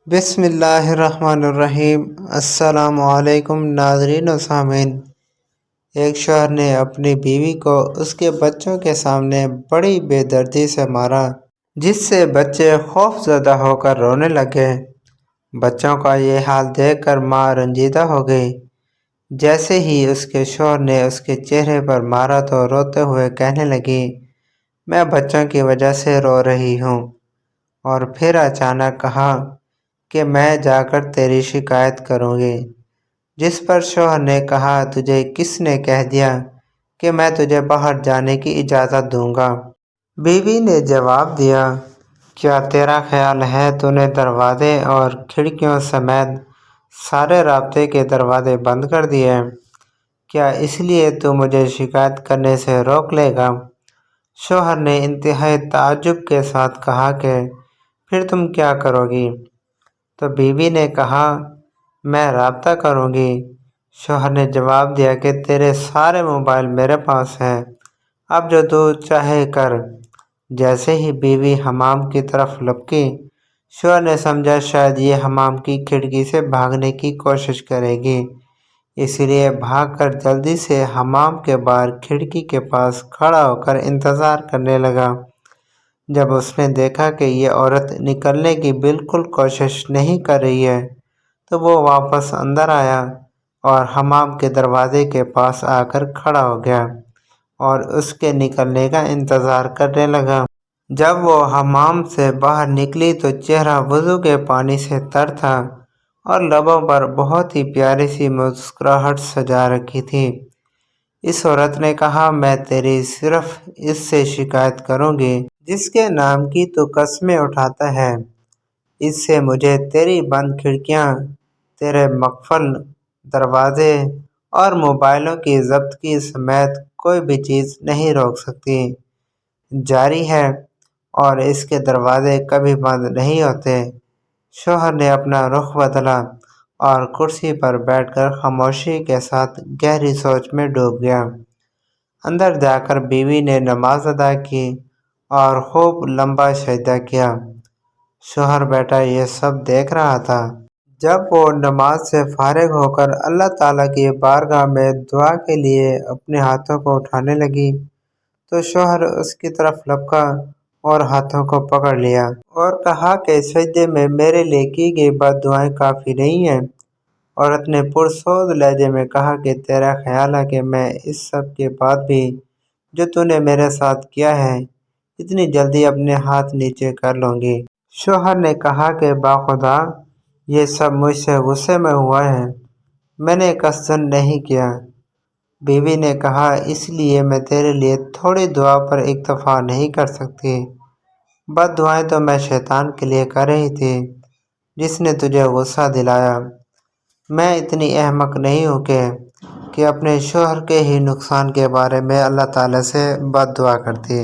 بسم اللہ الرحمن الرحیم۔ السلام علیکم ناظرین و سامعین۔ ایک شوہر نے اپنی بیوی کو اس کے بچوں کے سامنے بڑی بے دردی سے مارا، جس سے بچے خوف زدہ ہو کر رونے لگے۔ بچوں کا یہ حال دیکھ کر ماں رنجیدہ ہو گئی۔ جیسے ہی اس کے شوہر نے اس کے چہرے پر مارا تو روتے ہوئے کہنے لگی، میں بچوں کی وجہ سے رو رہی ہوں۔ اور پھر اچانک کہا کہ میں جا کر تیری شکایت کروں گی، جس پر شوہر نے کہا، تجھے کس نے کہہ دیا کہ میں تجھے باہر جانے کی اجازت دوں گا؟ بیوی نے جواب دیا، کیا تیرا خیال ہے تو نے دروازے اور کھڑکیوں سمیت سارے رابطے کے دروازے بند کر دیے؟ کیا اس لیے تو مجھے شکایت کرنے سے روک لے گا؟ شوہر نے انتہائی تعجب کے ساتھ کہا کہ پھر تم کیا کرو گی؟ تو بیوی نے کہا، میں رابطہ کروں گی۔ شوہر نے جواب دیا کہ تیرے سارے موبائل میرے پاس ہیں، اب جو تو چاہے کر۔ جیسے ہی بیوی حمام کی طرف لپکی، شوہر نے سمجھا شاید یہ حمام کی کھڑکی سے بھاگنے کی کوشش کرے گی، اس لیے بھاگ کر جلدی سے حمام کے باہر کھڑکی کے پاس کھڑا ہو کر انتظار کرنے لگا۔ جب اس نے دیکھا کہ یہ عورت نکلنے کی بالکل کوشش نہیں کر رہی ہے تو وہ واپس اندر آیا اور حمام کے دروازے کے پاس آ کر کھڑا ہو گیا اور اس کے نکلنے کا انتظار کرنے لگا۔ جب وہ حمام سے باہر نکلی تو چہرہ وضو کے پانی سے تر تھا اور لبوں پر بہت ہی پیاری سی مسکراہٹ سجا رکھی تھی۔ اس عورت نے کہا، میں تیری صرف اس سے شکایت کروں گی جس کے نام کی تو قسمیں اٹھاتا ہے۔ اس سے مجھے تیری بند کھڑکیاں، تیرے مقفل دروازے اور موبائلوں کی ضبطگی سمیت کوئی بھی چیز نہیں روک سکتی۔ جاری ہے اور اس کے دروازے کبھی بند نہیں ہوتے۔ شوہر نے اپنا رخ بدلا اور کرسی پر بیٹھ کر خاموشی کے ساتھ گہری سوچ میں ڈوب گیا۔ اندر جا کر بیوی نے نماز ادا کی اور خوب لمبا سجدہ کیا۔ شوہر بیٹا یہ سب دیکھ رہا تھا۔ جب وہ نماز سے فارغ ہو کر اللہ تعالیٰ کی بارگاہ میں دعا کے لیے اپنے ہاتھوں کو اٹھانے لگی تو شوہر اس کی طرف لپکا اور ہاتھوں کو پکڑ لیا اور کہا کہ سجدے میں میرے لیے کی گئی بد دعائیں کافی نہیں ہیں۔ عورت نے پرسوز لہجے میں کہا کہ تیرا خیال ہے کہ میں اس سب کے بعد بھی جو تو نے میرے ساتھ کیا ہے اتنی جلدی اپنے ہاتھ نیچے کر لوں گی؟ شوہر نے کہا کہ باخدا یہ سب مجھ سے غصے میں ہوا ہے، میں نے قصداً نہیں کیا۔ بیوی نے کہا، اس لیے میں تیرے لیے تھوڑی دعا پر اکتفا نہیں کر سکتی۔ بد دعائیں تو میں شیطان کے لیے کر رہی تھی جس نے تجھے غصہ دلایا۔ میں اتنی احمق نہیں ہوں کہ اپنے شوہر کے ہی نقصان کے بارے میں اللہ تعالیٰ سے بد دعا کرتی۔